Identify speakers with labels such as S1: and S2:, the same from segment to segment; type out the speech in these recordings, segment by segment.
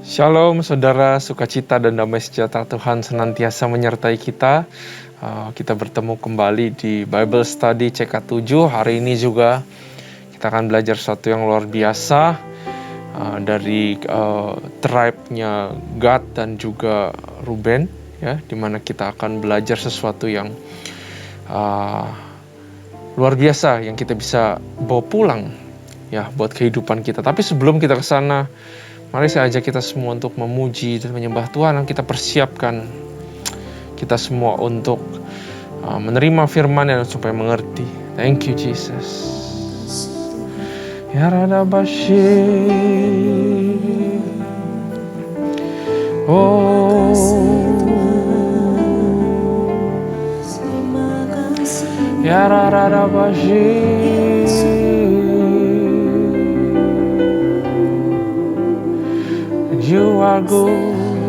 S1: Shalom saudara, sukacita dan damai sejahtera Tuhan senantiasa menyertai kita. Kita bertemu kembali di Bible Study CK7. Hari ini juga kita akan belajar sesuatu yang luar biasa dari tribe-nya Gad dan juga Ruben, ya, dimana kita akan belajar sesuatu yang luar biasa yang kita bisa bawa pulang, ya, buat kehidupan kita. Tapi sebelum kita ke sana, mari saya ajak kita semua untuk memuji dan menyembah Tuhan yang kita persiapkan kita semua untuk menerima firman dan supaya mengerti. Thank you Jesus. Ya Rada Bashi. Oh. Ya Rada Bashi. You are good,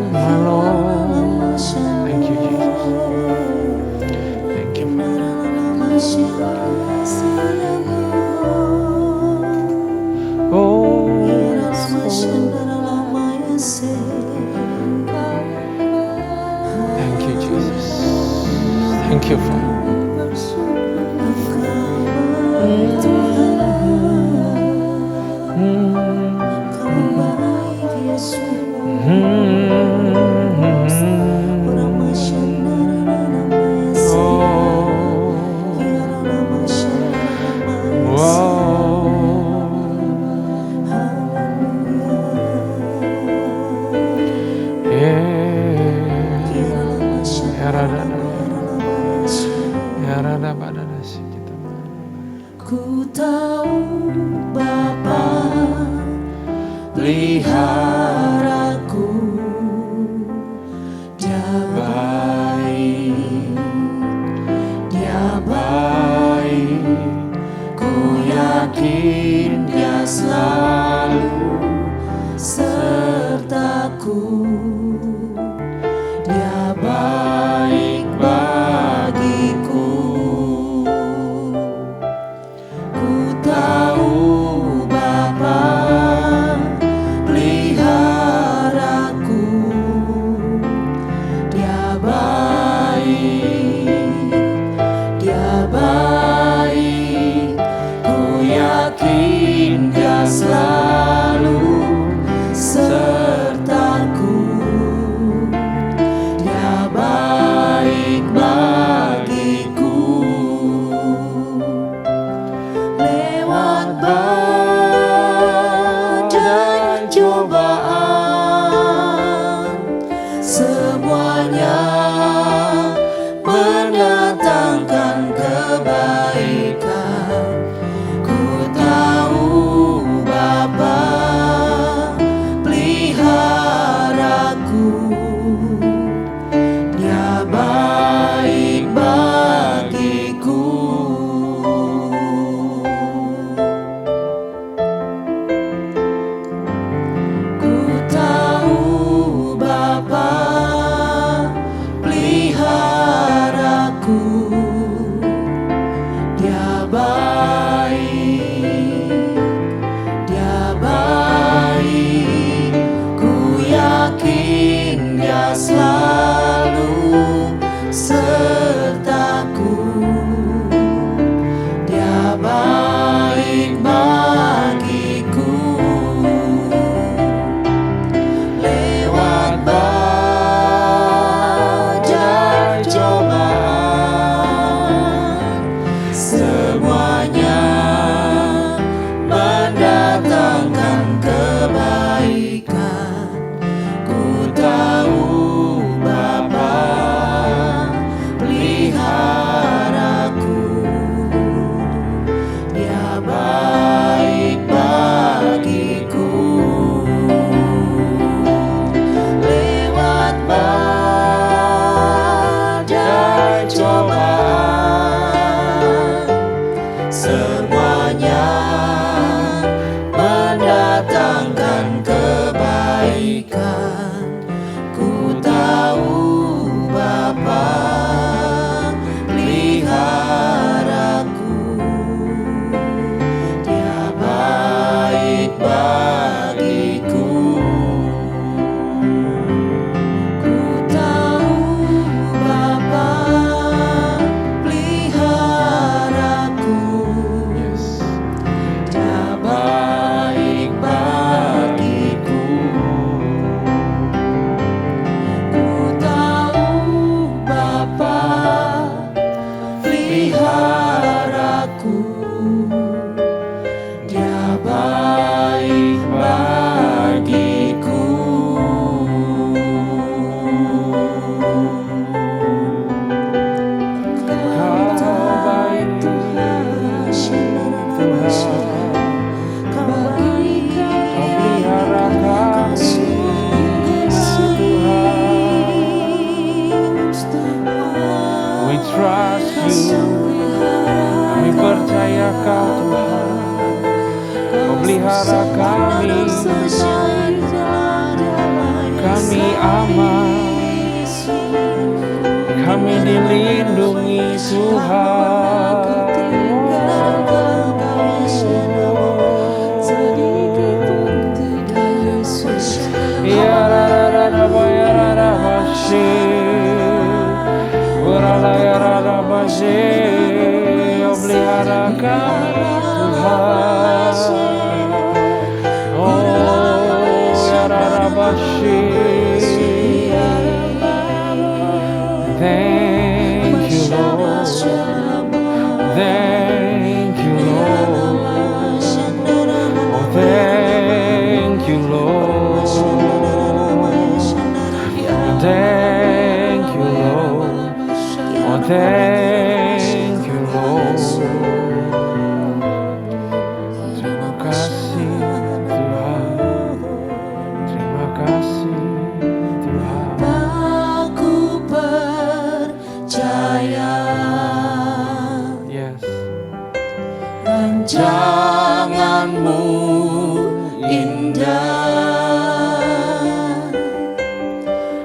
S1: my Lord. Thank you, Jesus. Thank you, Oh. Thank you, Jesus. Thank you, Father.
S2: Ku tahu Bapa peliharaku, Dia baik, Dia baik. Ku yakin Dia selalu sertaku. Dia baik bagiku. Ku tahu Bapa peliharaku, Dia baik, Dia baik. Ku yakin Dia selalu sertaku. Dia baik bagiku. Lewat badai cobaan, semuanya mendatangkan kebaikan. Ku tahu Bapa peliharaku, Dia baik bagiku. Ku tahu Bapa peliharaku, Dia baik, Dia baik. Ku yakin Dia selalu sertaku. Dia baik bagiku. Lewat badai cobaan, semuanya mendatangkan kebaikan. Ku tahu Bapa peliharaku, Dia baik bagiku. Lewat badai cobaan, semuanya mendatangkan kebaikan. Ku tahu Bapa peliharaku, Dia baik bagiku.
S1: pelihara kami Tuhan. Oh Yararabashi, thank you Lord, thank you Lord, oh thank you Lord, thank you Lord, oh thank you Lord. Terima kasih Tuhan, terima kasih Tuhan.
S2: Aku percaya
S1: Yes.
S2: rancanganmu indah,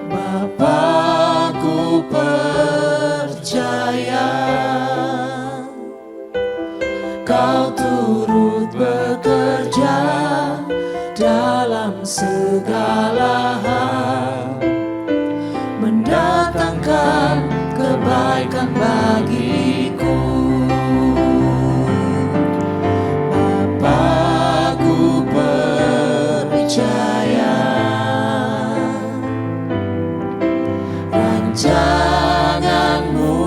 S2: Bapa, ku percaya Kau turut bekerja dalam segala hal, mendatangkan kebaikan bagiku. Bapa, ku percaya rancanganmu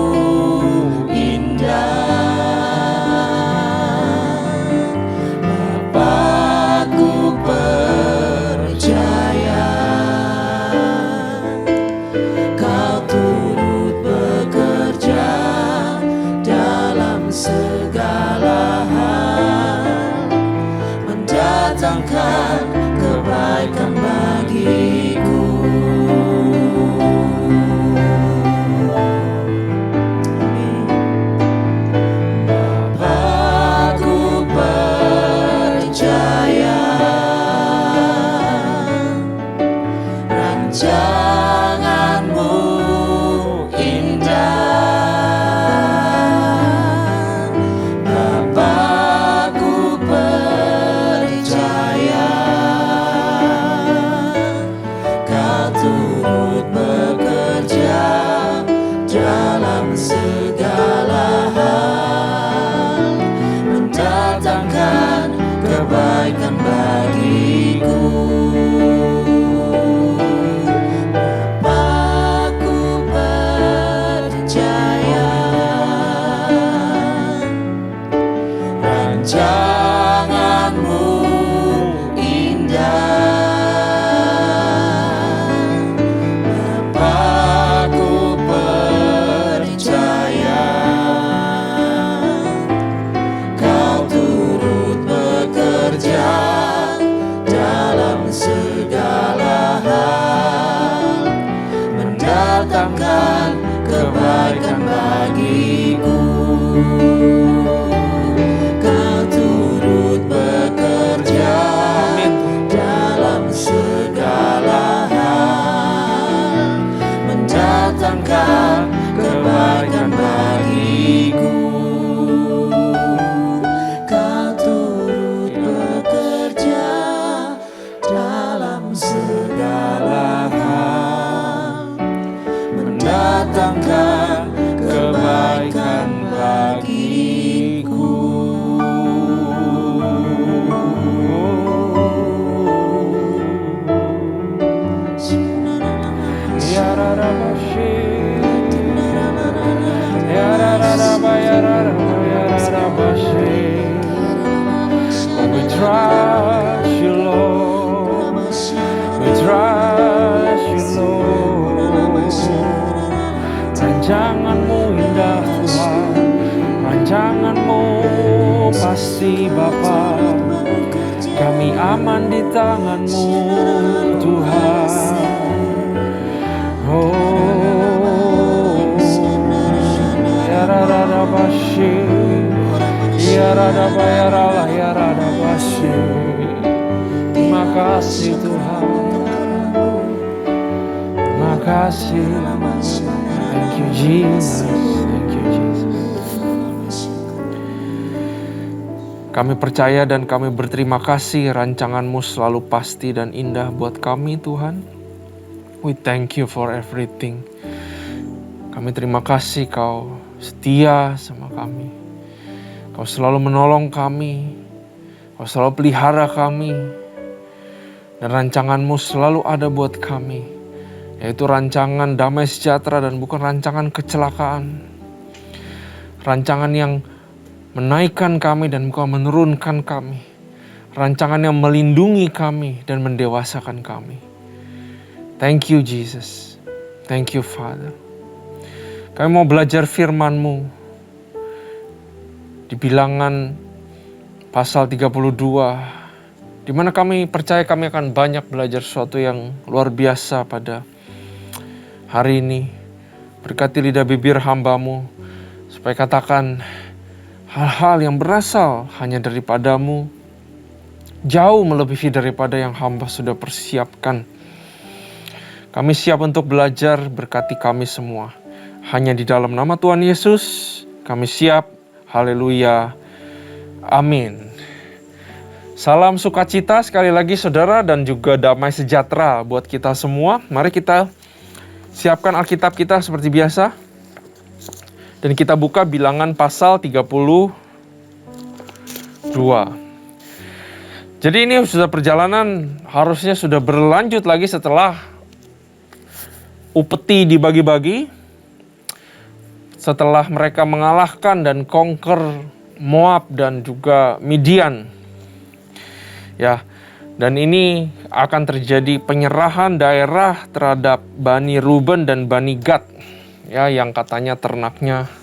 S2: indah. Bapa, ku percaya Kau turut bekerja dalam segala hal, mendatangkan kebaikan bagiku. Bapa, ku percaya rancanganmu indah. Bapa, ku percaya Kau turut bekerja dalam segala hal, mendatangkan kebaikan bagiku. Bapa, ku percaya rancanganmu indah. Bapa, ku percaya Kau turut bekerja dalam segala hal, mendatangkan kebaikan bagiku. Kau turut bekerja dalam segala hal, mendatangkan kebaikan bagiku. Kau turut bekerja dalam segala hal, mendatangkan kebaikan bagiku.
S1: Yararabashi, yarararaba, yararaba, yararabashi. Oh, we trust you, Lord. We trust you, Lord. Rancanganmu indah Tuhan, rancanganmu pasti Bapa. Kami aman di tanganmu Tuhan. Oh, yarararabashi, yaradaba, yaralah, yaradabashi. Terima kasih Tuhan, terima kasih. Thank you Jesus, thank you Jesus. Kami percaya dan kami berterima kasih rancanganmu selalu pasti dan indah buat kami Tuhan. We thank you for everything. Kami terima kasih Kau setia sama kami. Kau selalu menolong kami. Kau selalu pelihara kami. Dan rancangan-Mu selalu ada buat kami. Yaitu rancangan damai sejahtera dan bukan rancangan kecelakaan. Rancangan yang menaikkan kami dan bukan menurunkan kami. Rancangan yang melindungi kami dan mendewasakan kami. Thank you Jesus. Thank you Father. Kami mau belajar firman-Mu. Di bilangan pasal 32. Di mana kami percaya kami akan banyak belajar sesuatu yang luar biasa pada hari ini. Berkati lidah bibir hamba-Mu. Supaya katakan hal-hal yang berasal hanya daripada-Mu. Jauh melebihi daripada yang hamba sudah persiapkan. Kami siap untuk belajar, berkati kami semua. Hanya di dalam nama Tuhan Yesus, kami siap. Haleluya. Amin. Salam sukacita sekali lagi saudara dan juga damai sejahtera buat kita semua. Mari kita siapkan Alkitab kita seperti biasa. Dan kita buka bilangan pasal 32. Jadi ini sudah perjalanan harusnya sudah berlanjut lagi setelah upeti dibagi-bagi. Setelah mereka mengalahkan dan conquer Moab dan juga Midian. Ya, dan ini akan terjadi penyerahan daerah terhadap Bani Ruben dan Bani Gad. Ya, yang katanya ternaknya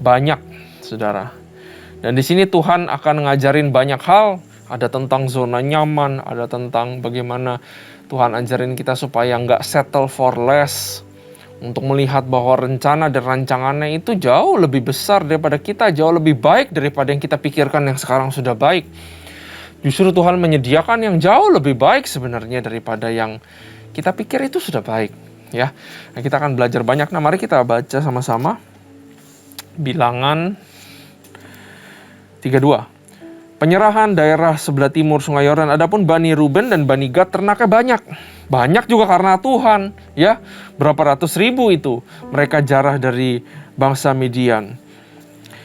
S1: banyak, saudara. Dan di sini Tuhan akan ngajarin banyak hal. Ada tentang zona nyaman, ada tentang bagaimana Tuhan ajarin kita supaya nggak settle for less. Untuk melihat bahwa rencana dan rancangannya itu jauh lebih besar daripada kita, jauh lebih baik daripada yang kita pikirkan yang sekarang sudah baik. Justru Tuhan menyediakan yang jauh lebih baik sebenarnya daripada yang kita pikir itu sudah baik. Ya, nah, kita akan belajar banyak. Nah, mari kita baca sama-sama bilangan 32. Penyerahan daerah sebelah timur Sungai Yordan. Adapun Bani Ruben dan Bani Gad ternaknya banyak. Banyak juga karena Tuhan, ya. Berapa ratus ribu itu mereka jarah dari bangsa Midian.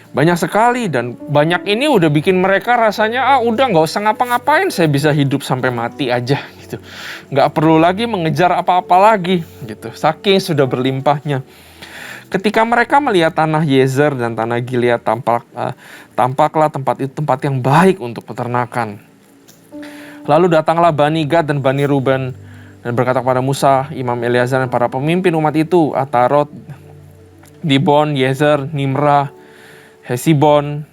S1: Banyak sekali dan banyak ini udah bikin mereka rasanya udah nggak usah ngapa-ngapain, saya bisa hidup sampai mati aja gitu. Nggak perlu lagi mengejar apa-apa lagi gitu. Saking sudah berlimpahnya. Ketika mereka melihat tanah Yezer dan tanah Gilead tampaklah tempat itu tempat yang baik untuk peternakan. Lalu datanglah Bani Gad dan Bani Ruben dan berkata kepada Musa, Imam Eleazar dan para pemimpin umat itu, Atarot, Dibon, Yezer, Nimrah, Hesibon,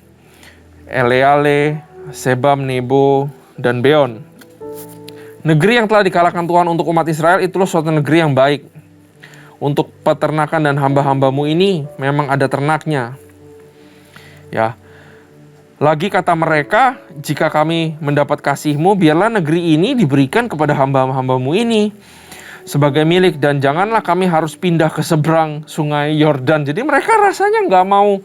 S1: Eleale, Sebam, Nebo, dan Beon. Negeri yang telah dikalahkan Tuhan untuk umat Israel itulah suatu negeri yang baik. Untuk peternakan dan hamba-hambamu ini memang ada ternaknya. Ya. Lagi kata mereka, jika kami mendapat kasih-Mu, biarlah negeri ini diberikan kepada hamba-hambamu ini sebagai milik, dan janganlah kami harus pindah ke seberang sungai Yordan. Jadi mereka rasanya nggak mau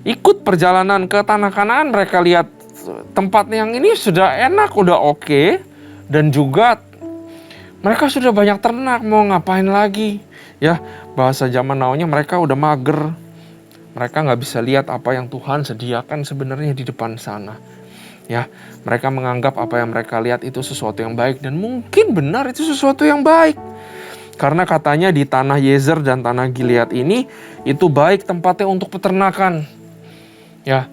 S1: ikut perjalanan ke tanah Kanaan. Mereka lihat tempat yang ini sudah enak, udah oke, dan juga mereka sudah banyak ternak, mau ngapain lagi? Ya, bahasa zaman now-nya mereka udah mager. Mereka nggak bisa lihat apa yang Tuhan sediakan sebenarnya di depan sana. Ya, mereka menganggap apa yang mereka lihat itu sesuatu yang baik, dan mungkin benar itu sesuatu yang baik. Karena katanya di tanah Yezer dan tanah Gilead ini itu baik tempatnya untuk peternakan. Ya,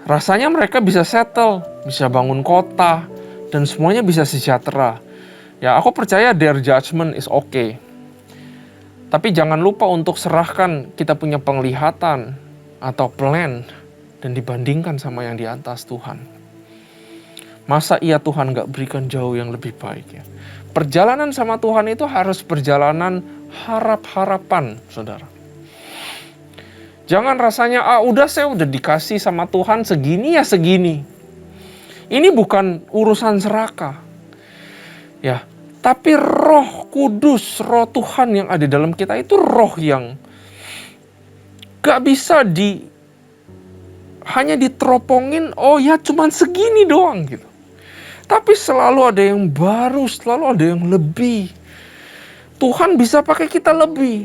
S1: rasanya mereka bisa settle, bisa bangun kota, dan semuanya bisa sejahtera. Ya, aku percaya their judgment is okay. Tapi jangan lupa untuk serahkan kita punya penglihatan atau plan dan dibandingkan sama yang di atas Tuhan. Masa iya Tuhan gak berikan jauh yang lebih baik ya? Perjalanan sama Tuhan itu harus perjalanan harap-harapan, saudara. Jangan rasanya, udah saya udah dikasih sama Tuhan segini ya segini. Ini bukan urusan serakah. Ya, tapi Roh Kudus, Roh Tuhan yang ada dalam kita itu roh yang gak bisa hanya diteropongin, oh ya cuman segini doang gitu. Tapi selalu ada yang baru, selalu ada yang lebih. Tuhan bisa pakai kita lebih.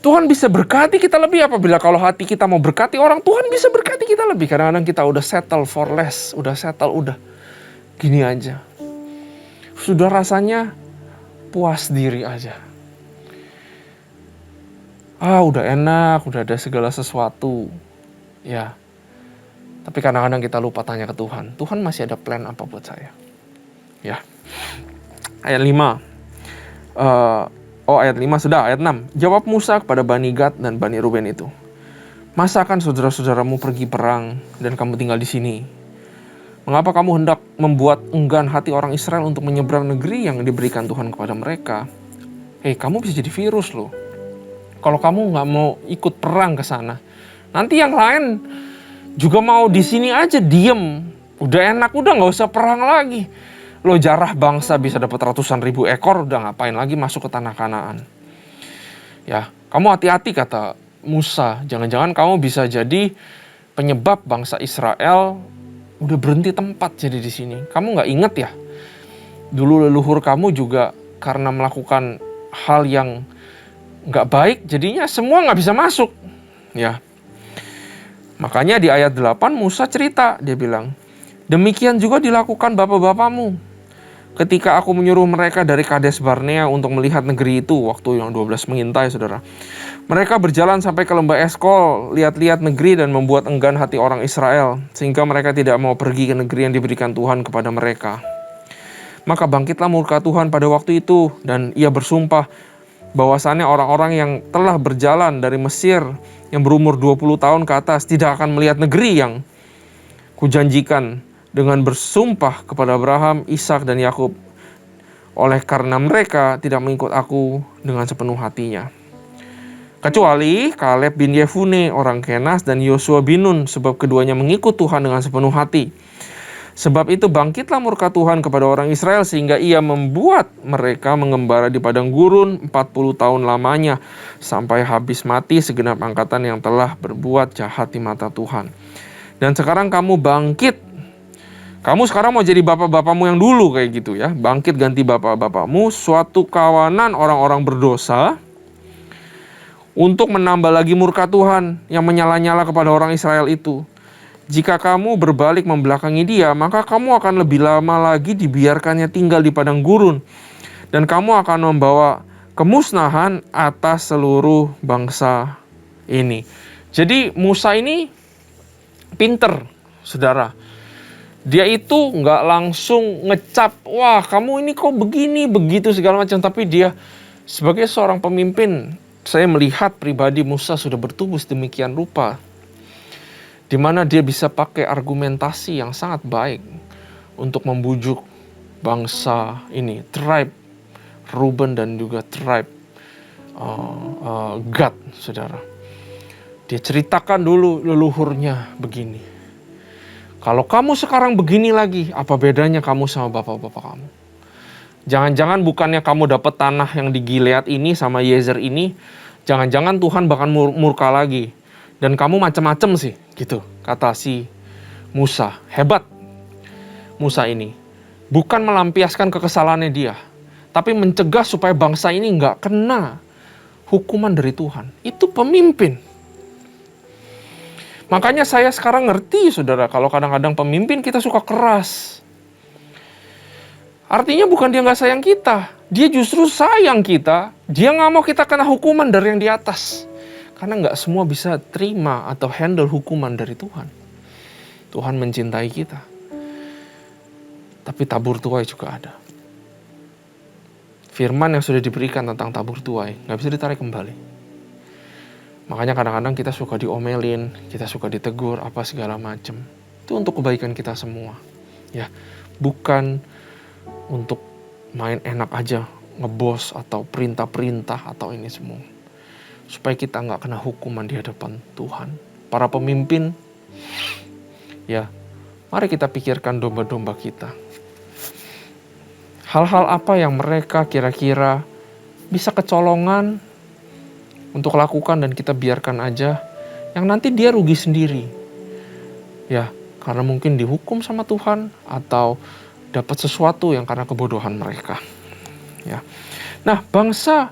S1: Tuhan bisa berkati kita lebih apabila kalau hati kita mau berkati orang, Tuhan bisa berkati kita lebih. Kadang-kadang kita udah settle for less, udah gini aja. Sudah rasanya puas diri aja. Udah enak, udah ada segala sesuatu. Ya. Tapi kadang-kadang kita lupa tanya ke Tuhan. Tuhan masih ada plan apa buat saya? Ya. Ayat 5. Ayat 5 sudah, ayat 6. Jawab Musa kepada Bani Gad dan Bani Ruben itu. Masa akan saudara-saudaramu pergi perang dan kamu tinggal di sini? Mengapa kamu hendak membuat enggan hati orang Israel untuk menyeberang negeri yang diberikan Tuhan kepada mereka? Kamu bisa jadi virus loh. Kalau kamu nggak mau ikut perang ke sana, nanti yang lain juga mau di sini aja diem. Udah enak, udah nggak usah perang lagi. Lo jarah bangsa bisa dapat ratusan ribu ekor, udah ngapain lagi masuk ke tanah Kanaan. Ya, kamu hati-hati kata Musa. Jangan-jangan kamu bisa jadi penyebab bangsa Israel udah berhenti tempat jadi di sini. Kamu nggak inget ya? Dulu leluhur kamu juga karena melakukan hal yang nggak baik, jadinya semua nggak bisa masuk. Ya, makanya di ayat 8 Musa cerita, dia bilang, demikian juga dilakukan bapak-bapakmu ketika aku menyuruh mereka dari Kades Barnea untuk melihat negeri itu, waktu yang 12 mengintai, saudara. Mereka berjalan sampai ke lembah Eskol, lihat-lihat negeri dan membuat enggan hati orang Israel, sehingga mereka tidak mau pergi ke negeri yang diberikan Tuhan kepada mereka. Maka bangkitlah murka Tuhan pada waktu itu, dan ia bersumpah bahwasannya orang-orang yang telah berjalan dari Mesir, yang berumur 20 tahun ke atas, tidak akan melihat negeri yang kujanjikan, dengan bersumpah kepada Abraham, Ishak dan Yakub, oleh karena mereka tidak mengikut aku dengan sepenuh hatinya. Kecuali Kaleb bin Yefune orang Kenas dan Yosua bin Nun, sebab keduanya mengikut Tuhan dengan sepenuh hati. Sebab itu bangkitlah murka Tuhan kepada orang Israel, sehingga ia membuat mereka mengembara di padang gurun 40 tahun lamanya, sampai habis mati segenap angkatan yang telah berbuat jahat di mata Tuhan. Dan sekarang kamu bangkit. Kamu sekarang mau jadi bapak-bapakmu yang dulu kayak gitu ya. Bangkit ganti bapak-bapakmu, suatu kawanan orang-orang berdosa, untuk menambah lagi murka Tuhan yang menyala-nyala kepada orang Israel itu. Jika kamu berbalik membelakangi dia, maka kamu akan lebih lama lagi dibiarkannya tinggal di padang gurun. Dan kamu akan membawa kemusnahan atas seluruh bangsa ini. Jadi Musa ini pinter, saudara. Dia itu nggak langsung ngecap, wah kamu ini kok begini, begitu segala macam. Tapi dia sebagai seorang pemimpin, saya melihat pribadi Musa sudah bertumbuh sedemikian rupa, di mana dia bisa pakai argumentasi yang sangat baik untuk membujuk bangsa ini, tribe Ruben dan juga tribe Gad, saudara. Dia ceritakan dulu leluhurnya begini. Kalau kamu sekarang begini lagi, apa bedanya kamu sama bapak-bapak kamu? Jangan-jangan bukannya kamu dapat tanah yang di Gilead ini sama Yezer ini, jangan-jangan Tuhan bahkan murka lagi. Dan kamu macam-macam sih, gitu, kata si Musa. Hebat Musa ini. Bukan melampiaskan kekesalannya dia, tapi mencegah supaya bangsa ini nggak kena hukuman dari Tuhan. Itu pemimpin. Makanya saya sekarang ngerti, saudara, kalau kadang-kadang pemimpin kita suka keras. Artinya bukan dia nggak sayang kita, dia justru sayang kita. Dia nggak mau kita kena hukuman dari yang di atas. Karena nggak semua bisa terima atau handle hukuman dari Tuhan. Tuhan mencintai kita. Tapi tabur tuai juga ada. Firman yang sudah diberikan tentang tabur tuai nggak bisa ditarik kembali. Makanya kadang-kadang kita suka diomelin, kita suka ditegur, apa segala macam. Itu untuk kebaikan kita semua. Ya, bukan untuk main enak aja, ngebos atau perintah-perintah atau ini semua. Supaya kita nggak kena hukuman di hadapan Tuhan. Para pemimpin, ya, mari kita pikirkan domba-domba kita. Hal-hal apa yang mereka kira-kira bisa kecolongan untuk lakukan dan kita biarkan aja, yang nanti dia rugi sendiri. Ya, karena mungkin dihukum sama Tuhan atau dapat sesuatu yang karena kebodohan mereka. Ya. Nah, bangsa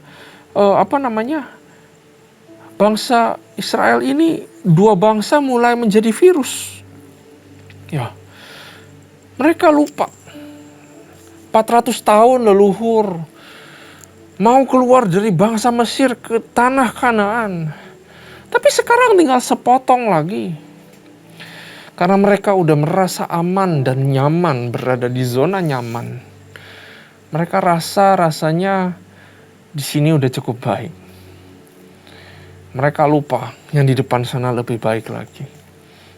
S1: bangsa Israel ini dua bangsa mulai menjadi virus. Ya, mereka lupa 400 tahun leluhur mau keluar dari bangsa Mesir ke tanah Kanaan. Tapi sekarang tinggal sepotong lagi. Karena mereka udah merasa aman dan nyaman berada di zona nyaman. Mereka rasanya di sini udah cukup baik. Mereka lupa yang di depan sana lebih baik lagi.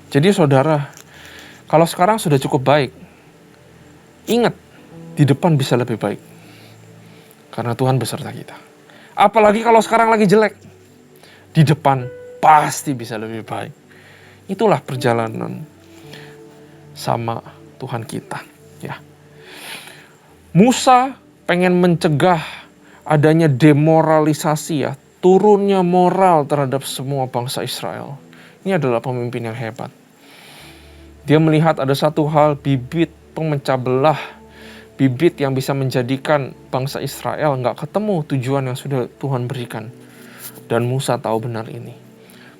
S1: Jadi saudara, kalau sekarang sudah cukup baik, ingat, di depan bisa lebih baik. Karena Tuhan beserta kita. Apalagi kalau sekarang lagi jelek, di depan pasti bisa lebih baik. Itulah perjalanan sama Tuhan kita. Ya. Musa pengen mencegah adanya demoralisasi, ya, turunnya moral terhadap semua bangsa Israel. Ini adalah pemimpin yang hebat. Dia melihat ada satu hal, bibit pemecah belah, bibit yang bisa menjadikan bangsa Israel nggak ketemu tujuan yang sudah Tuhan berikan. Dan Musa tahu benar ini.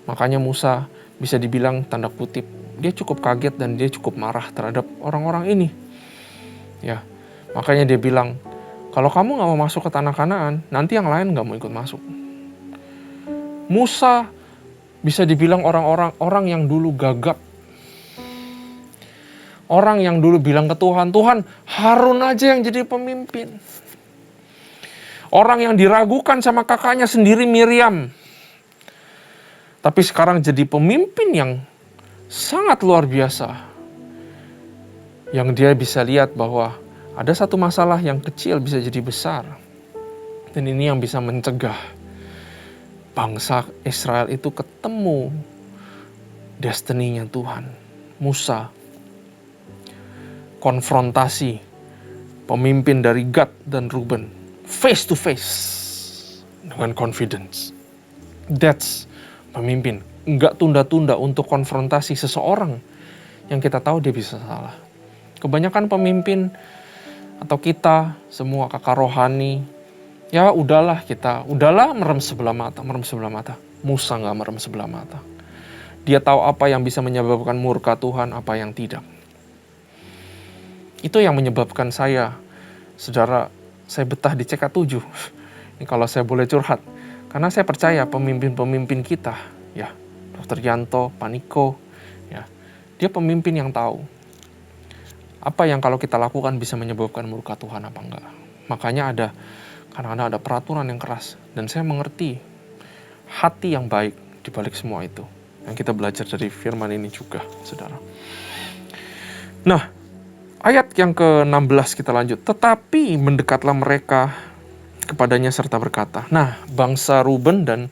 S1: Makanya Musa bisa dibilang tanda kutip, dia cukup kaget dan dia cukup marah terhadap orang-orang ini. Ya, makanya dia bilang, kalau kamu nggak mau masuk ke tanah Kanaan, nanti yang lain nggak mau ikut masuk. Musa bisa dibilang orang yang dulu gagap. Orang yang dulu bilang ke Tuhan, Tuhan, Harun aja yang jadi pemimpin. Orang yang diragukan sama kakaknya sendiri, Miriam. Tapi sekarang jadi pemimpin yang sangat luar biasa. Yang dia bisa lihat bahwa ada satu masalah yang kecil bisa jadi besar. Dan ini yang bisa mencegah bangsa Israel itu ketemu destininya Tuhan. Musa konfrontasi pemimpin dari Gad dan Ruben face to face dengan confidence. That's pemimpin. Enggak tunda-tunda untuk konfrontasi seseorang yang kita tahu dia bisa salah. Kebanyakan pemimpin atau kita semua kakak rohani, ya udahlah merem sebelah mata. Musa nggak merem sebelah mata. Dia tahu apa yang bisa menyebabkan murka Tuhan, apa yang tidak. Itu yang menyebabkan saya betah di CK7. Ini kalau saya boleh curhat. Karena saya percaya pemimpin-pemimpin kita, ya, Dr. Yanto, Pak Niko, ya, dia pemimpin yang tahu apa yang kalau kita lakukan bisa menyebabkan murka Tuhan apa enggak. Makanya kadang-kadang ada peraturan yang keras. Dan saya mengerti hati yang baik di balik semua itu. Yang kita belajar dari firman ini juga, saudara. Nah, ayat yang ke-16 kita lanjut. Tetapi mendekatlah mereka kepadanya serta berkata. Nah, bangsa Ruben dan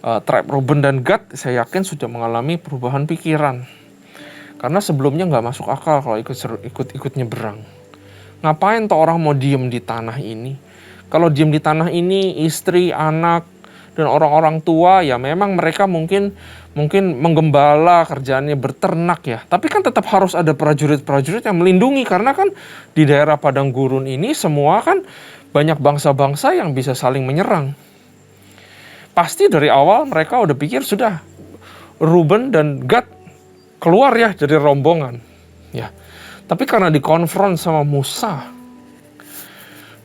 S1: tribe Ruben dan Gad, saya yakin sudah mengalami perubahan pikiran. Karena sebelumnya nggak masuk akal kalau ikut nyeberang. Ngapain toh orang mau diem di tanah ini? Kalau diem di tanah ini, istri, anak, dan orang-orang tua, ya memang mereka mungkin menggembala, kerjaannya berternak ya. Tapi kan tetap harus ada prajurit-prajurit yang melindungi. Karena kan di daerah padang gurun ini semua kan banyak bangsa-bangsa yang bisa saling menyerang. Pasti dari awal mereka udah pikir sudah Ruben dan Gad keluar ya dari rombongan. Ya. Tapi karena dikonfront sama Musa,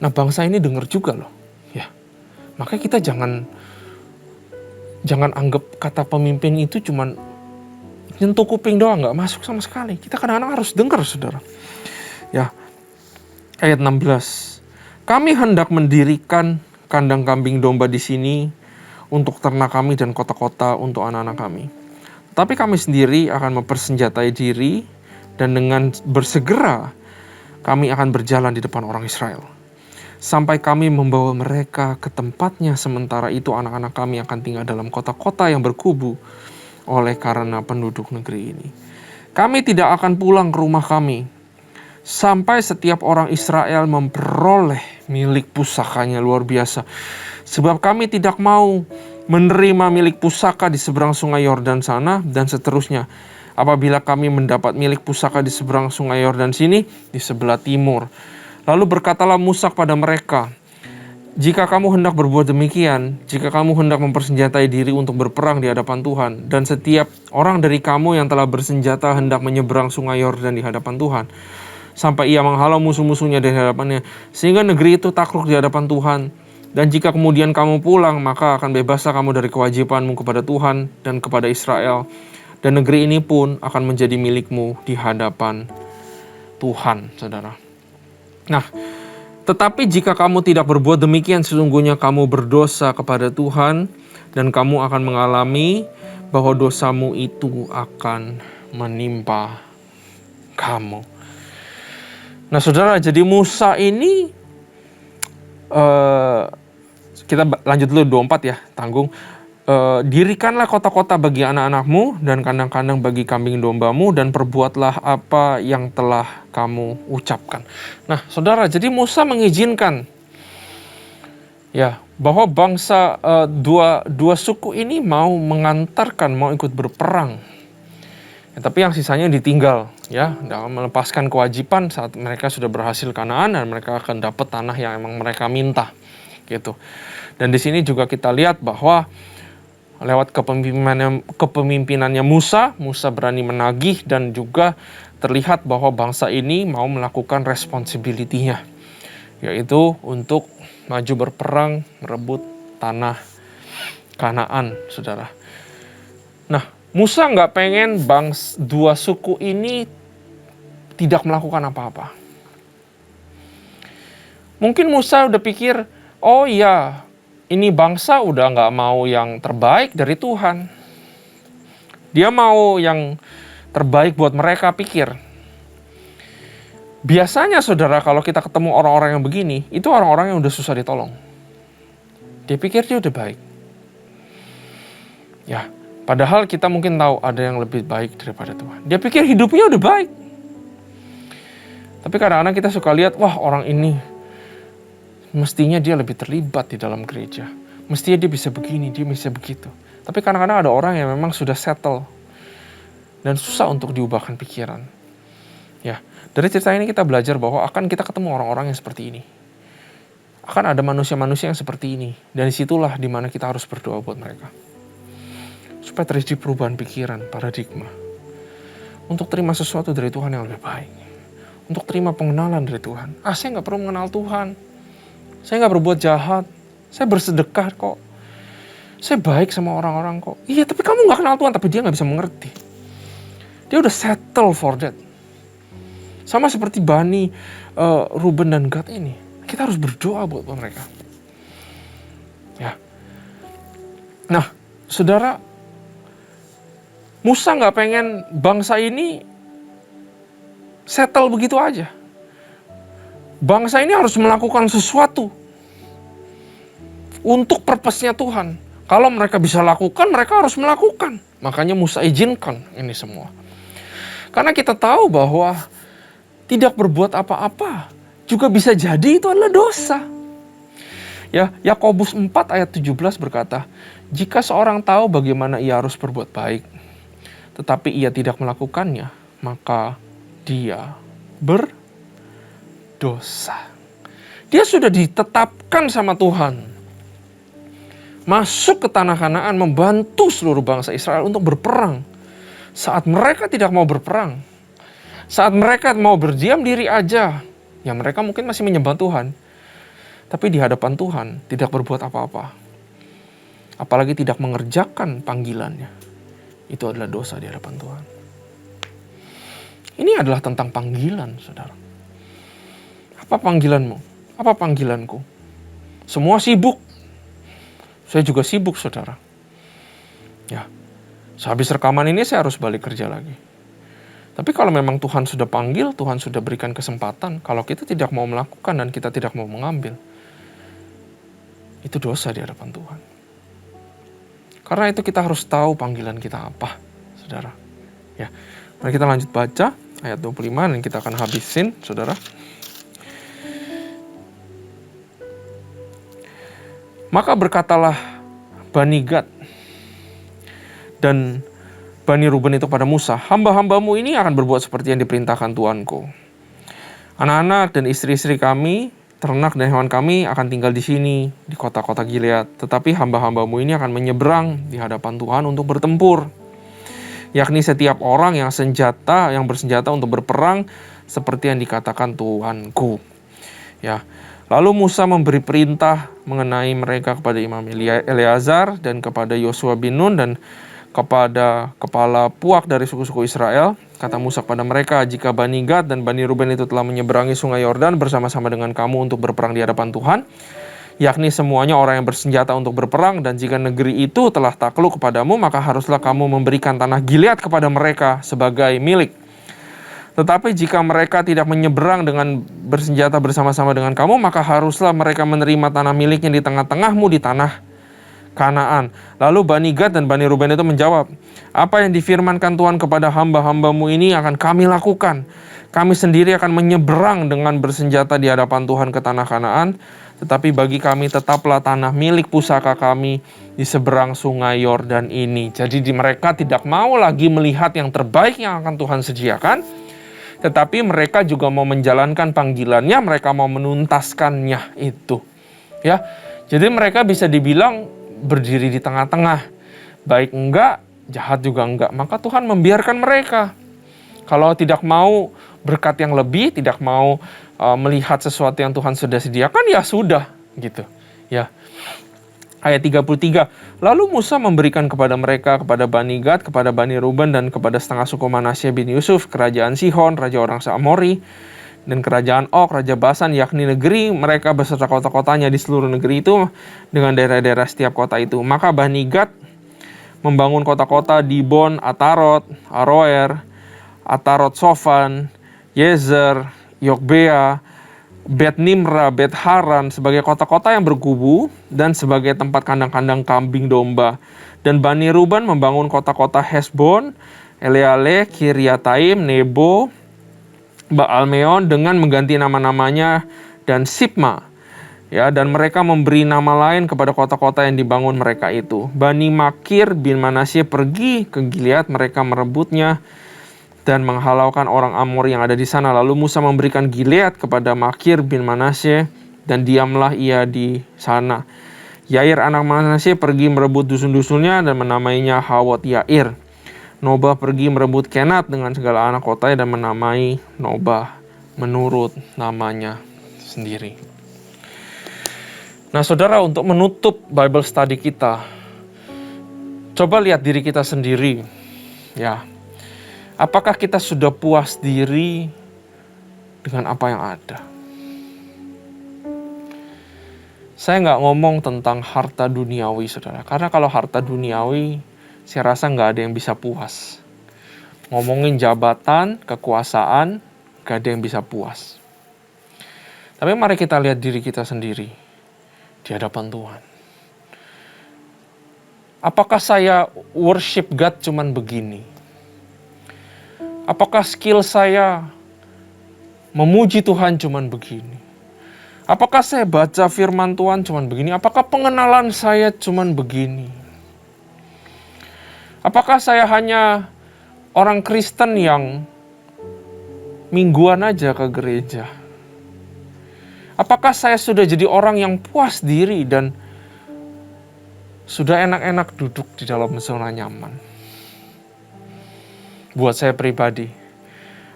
S1: nah bangsa ini dengar juga loh. Ya. Makanya kita jangan anggap kata pemimpin itu cuman nyentuh kuping doang, nggak masuk sama sekali. Kita kadang-kadang harus dengar, saudara. Ya. Ayat 16. Kami hendak mendirikan kandang kambing domba di sini untuk ternak kami dan kota-kota untuk anak-anak kami. Tapi kami sendiri akan mempersenjatai diri dan dengan bersegera kami akan berjalan di depan orang Israel. Sampai kami membawa mereka ke tempatnya, sementara itu anak-anak kami akan tinggal dalam kota-kota yang berkubu oleh karena penduduk negeri ini. Kami tidak akan pulang ke rumah kami sampai setiap orang Israel memperoleh milik pusakanya. Luar biasa. Sebab kami tidak mau menerima milik pusaka di seberang sungai Yordan sana dan seterusnya. Apabila kami mendapat milik pusaka di seberang sungai Yordan sini, di sebelah timur. Lalu berkatalah Musa kepada mereka, Jika kamu hendak berbuat demikian, jika kamu hendak mempersenjatai diri untuk berperang di hadapan Tuhan, dan setiap orang dari kamu yang telah bersenjata hendak menyeberang sungai Yordan di hadapan Tuhan, sampai ia menghalau musuh-musuhnya dari hadapannya, sehingga negeri itu takluk di hadapan Tuhan. Dan jika kemudian kamu pulang, maka akan bebaslah kamu dari kewajibanmu kepada Tuhan dan kepada Israel. Dan negeri ini pun akan menjadi milikmu di hadapan Tuhan, saudara. Nah, tetapi jika kamu tidak berbuat demikian, sesungguhnya kamu berdosa kepada Tuhan, dan kamu akan mengalami bahwa dosamu itu akan menimpa kamu. Nah, saudara, jadi Musa ini, kita lanjut dulu 24 ya, tanggung. Dirikanlah kota-kota bagi anak-anakmu dan kandang-kandang bagi kambing dombamu, dan perbuatlah apa yang telah kamu ucapkan. Nah, saudara, jadi Musa mengizinkan ya bahwa bangsa dua suku ini mau mengantarkan, mau ikut berperang. Ya, tapi yang sisanya ditinggal ya, dalam melepaskan kewajiban saat mereka sudah berhasil Kanaan, dan mereka akan dapat tanah yang emang mereka minta gitu. Dan di sini juga kita lihat bahwa lewat kepemimpinannya Musa berani menagih, dan juga terlihat bahwa bangsa ini mau melakukan responsibility-nya, yaitu untuk maju berperang merebut tanah Kanaan, saudara. Nah, Musa nggak pengen dua suku ini tidak melakukan apa-apa. Mungkin Musa udah pikir, oh iya, ini bangsa udah nggak mau yang terbaik dari Tuhan. Dia mau yang terbaik buat mereka, pikir. Biasanya, saudara, kalau kita ketemu orang-orang yang begini, itu orang-orang yang udah susah ditolong. Dia pikir dia udah baik. Ya, padahal kita mungkin tahu ada yang lebih baik daripada Tuhan. Dia pikir hidupnya udah baik. Tapi kadang-kadang kita suka lihat, wah, orang ini mestinya dia lebih terlibat di dalam gereja. Mestinya dia bisa begini, dia bisa begitu. Tapi kadang-kadang ada orang yang memang sudah settle dan susah untuk diubahkan pikiran. Ya, dari cerita ini kita belajar bahwa akan kita ketemu orang-orang yang seperti ini. Akan ada manusia-manusia yang seperti ini. Dan disitulah dimana kita harus berdoa buat mereka. Supaya terjadi perubahan pikiran, paradigma. Untuk terima sesuatu dari Tuhan yang lebih baik. Untuk terima pengenalan dari Tuhan. Saya nggak perlu mengenal Tuhan. Saya nggak berbuat jahat. Saya bersedekah kok. Saya baik sama orang-orang kok. Iya, tapi kamu nggak kenal Tuhan. Tapi dia nggak bisa mengerti. Dia udah settle for that. Sama seperti Bani, Ruben dan Gad ini. Kita harus berdoa buat mereka. Ya. Nah, saudara, Musa nggak pengen bangsa ini settle begitu aja. Bangsa ini harus melakukan sesuatu untuk purpose-nya Tuhan. Kalau mereka bisa lakukan, mereka harus melakukan. Makanya Musa izinkan ini semua. Karena kita tahu bahwa tidak berbuat apa-apa juga bisa jadi itu adalah dosa. Ya, Yakobus 4 ayat 17 berkata, jika seorang tahu bagaimana ia harus berbuat baik, tetapi ia tidak melakukannya, maka dia berdosa. Dia sudah ditetapkan sama Tuhan. Masuk ke tanah Kanaan, membantu seluruh bangsa Israel untuk berperang. Saat mereka tidak mau berperang, saat mereka mau berdiam diri aja, ya mereka mungkin masih menyembah Tuhan. Tapi di hadapan Tuhan tidak berbuat apa-apa. Apalagi tidak mengerjakan panggilannya. Itu adalah dosa di hadapan Tuhan. Ini adalah tentang panggilan, saudara. Apa panggilanmu? Apa panggilanku? Semua sibuk. Saya juga sibuk, saudara. Ya, sehabis rekaman ini saya harus balik kerja lagi. Tapi kalau memang Tuhan sudah panggil, Tuhan sudah berikan kesempatan, kalau kita tidak mau melakukan dan kita tidak mau mengambil, itu dosa di hadapan Tuhan. Karena itu kita harus tahu panggilan kita apa, saudara. Ya, mari kita lanjut baca ayat 25 dan kita akan habisin, saudara. Maka berkatalah Bani Gad dan Bani Ruben itu pada Musa, hamba-hambamu ini akan berbuat seperti yang diperintahkan Tuanku. Anak-anak dan istri-istri kami ternak dan hewan kami akan tinggal di sini, di kota-kota Gilead. Tetapi hamba-hambamu ini akan menyeberang di hadapan Tuhan untuk bertempur. Yakni setiap orang yang bersenjata untuk berperang seperti yang dikatakan Tuanku. Ya. Lalu Musa memberi perintah mengenai mereka kepada Imam Eleazar dan kepada Yosua bin Nun dan kepada kepala puak dari suku-suku Israel. Kata Musa kepada mereka, jika Bani Gad dan Bani Ruben itu telah menyeberangi sungai Yordan bersama-sama dengan kamu untuk berperang di hadapan Tuhan, yakni semuanya orang yang bersenjata untuk berperang, dan jika negeri itu telah takluk kepadamu, maka haruslah kamu memberikan tanah Gilead kepada mereka sebagai milik. Tetapi jika mereka tidak menyeberang dengan bersenjata bersama-sama dengan kamu, maka haruslah mereka menerima tanah miliknya di tengah-tengahmu di tanah Kanaan. Lalu Bani Gad dan Bani Ruben itu menjawab, apa yang difirmankan Tuhan kepada hamba-hambamu ini akan kami lakukan. Kami sendiri akan menyeberang dengan bersenjata di hadapan Tuhan ke tanah Kanaan, tetapi bagi kami tetaplah tanah milik pusaka kami di seberang sungai Yordan ini. Jadi mereka tidak mau lagi melihat yang terbaik yang akan Tuhan sediakan, tetapi mereka juga mau menjalankan panggilannya, mereka mau menuntaskannya itu. Ya, jadi mereka bisa dibilang berdiri di tengah-tengah, baik enggak, jahat juga enggak. Maka Tuhan membiarkan mereka. Kalau tidak mau berkat yang lebih, tidak mau melihat sesuatu yang Tuhan sudah sediakan, ya sudah, gitu. Ya. Ayat 33, lalu Musa memberikan kepada mereka, kepada Bani Gad, kepada Bani Ruben, dan kepada setengah suku Manasye bin Yusuf, kerajaan Sihon, raja orang Amori, dan kerajaan Og, raja Basan, yakni negeri mereka beserta kota-kotanya di seluruh negeri itu, dengan daerah-daerah setiap kota itu. Maka Bani Gad membangun kota-kota Dibon, Atarot, Aroer, Atarot Sofan, Yezer, Yokbea, Bet Nimra, Bet Haran sebagai kota-kota yang berkubu dan sebagai tempat kandang-kandang kambing domba. Dan Bani Ruben membangun kota-kota Hesbon, Eleale, Kiryataim, Nebo, Baalmeon dengan mengganti nama-namanya dan Sibma. Ya, dan mereka memberi nama lain kepada kota-kota yang dibangun mereka itu. Bani Makir bin Manasye pergi ke Gilead, mereka merebutnya dan menghalaukan orang Amor yang ada di sana. Lalu Musa memberikan Gilead kepada Makir bin Manasye, dan diamlah ia di sana. Yair anak Manasye pergi merebut dusun-dusunnya dan menamainya Hawot Yair. Nobah pergi merebut Kenat dengan segala anak kotanya dan menamai Nobah menurut namanya sendiri. Nah saudara, untuk menutup Bible study kita, coba lihat diri kita sendiri. Ya, apakah kita sudah puas diri dengan apa yang ada? Saya nggak ngomong tentang harta duniawi, saudara. Karena kalau harta duniawi, saya rasa nggak ada yang bisa puas. Ngomongin jabatan, kekuasaan, nggak ada yang bisa puas. Tapi mari kita lihat diri kita sendiri di hadapan Tuhan. Apakah saya worship God cuman begini? Apakah skill saya memuji Tuhan cuman begini? Apakah saya baca firman Tuhan cuman begini? Apakah pengenalan saya cuman begini? Apakah saya hanya orang Kristen yang mingguan aja ke gereja? Apakah saya sudah jadi orang yang puas diri dan sudah enak-enak duduk di dalam zona nyaman? Buat saya pribadi,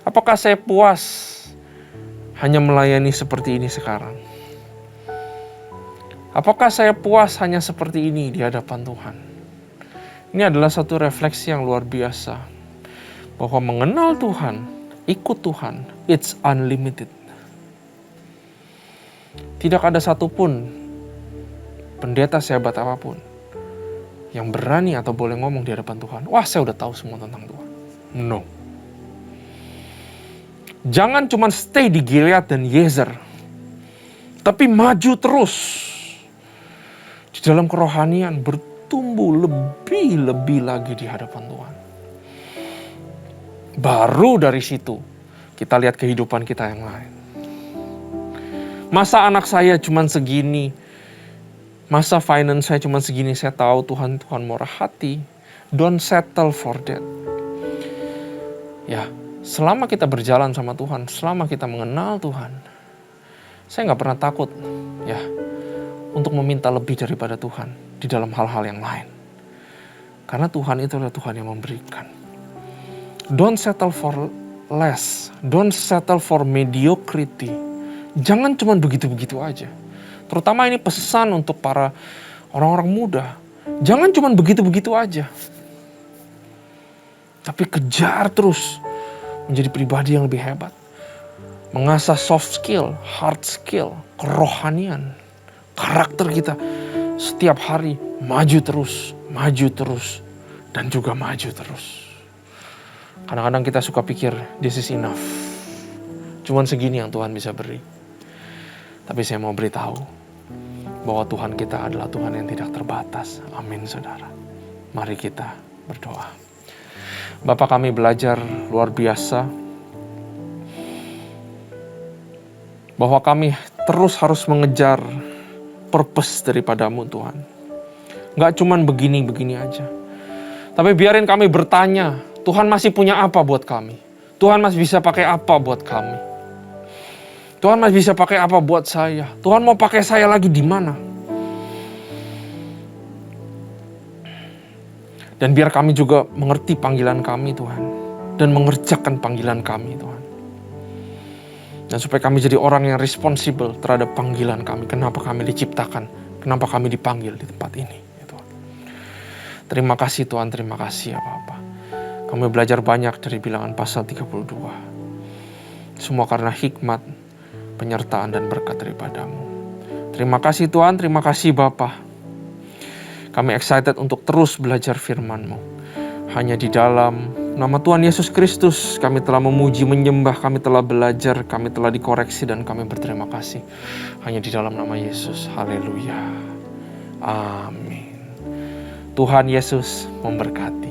S1: apakah saya puas hanya melayani seperti ini sekarang? Apakah saya puas hanya seperti ini di hadapan Tuhan? Ini adalah satu refleksi yang luar biasa, bahwa mengenal Tuhan, ikut Tuhan, it's unlimited. Tidak ada satupun pendeta sehebat apapun yang berani atau boleh ngomong di hadapan Tuhan, wah saya udah tahu semua tentang Tuhan. No. Jangan cuma stay di Gilead dan Yezer, tapi maju terus di dalam kerohanian, bertumbuh lebih lagi di hadapan Tuhan. Baru dari situ kita lihat kehidupan kita yang lain. Masa anak saya cuma segini, masa finance saya cuma segini, saya tahu Tuhan murah hati. Don't settle for that. Ya, selama kita berjalan sama Tuhan, selama kita mengenal Tuhan, Saya nggak pernah takut ya untuk meminta lebih daripada Tuhan di dalam hal-hal yang lain. Karena Tuhan itu adalah Tuhan yang memberikan. Don't settle for less. Don't settle for mediocrity. Jangan cuma begitu-begitu aja. Terutama ini pesan untuk para orang-orang muda. Jangan cuma begitu-begitu aja. Tapi kejar terus menjadi pribadi yang lebih hebat. Mengasah soft skill, hard skill, kerohanian, karakter kita. Setiap hari maju terus, dan juga maju terus. Kadang-kadang kita suka pikir, this is enough. Cuman segini yang Tuhan bisa beri. Tapi saya mau beritahu bahwa Tuhan kita adalah Tuhan yang tidak terbatas. Amin, saudara. Mari kita berdoa. Bapa, kami belajar luar biasa bahwa kami terus harus mengejar purpose daripadamu, Tuhan. Gak cuman begini-begini aja. Tapi biarin kami bertanya, Tuhan masih punya apa buat kami? Tuhan masih bisa pakai apa buat kami? Tuhan masih bisa pakai apa buat saya? Tuhan mau pakai saya lagi di mana? Dan biar kami juga mengerti panggilan kami, Tuhan. Dan mengerjakan panggilan kami, Tuhan. Dan supaya kami jadi orang yang responsible terhadap panggilan kami. Kenapa kami diciptakan? Kenapa kami dipanggil di tempat ini? Ya Tuhan. Terima kasih Tuhan, terima kasih ya Bapa. Kami belajar banyak dari bilangan pasal 32. Semua karena hikmat, penyertaan dan berkat daripadamu. Terima kasih Tuhan, terima kasih Bapa. Kami excited untuk terus belajar firman-Mu. Hanya di dalam nama Tuhan Yesus Kristus kami telah memuji, menyembah, kami telah belajar, kami telah dikoreksi dan kami berterima kasih. Hanya di dalam nama Yesus. Haleluya. Amin. Tuhan Yesus memberkati.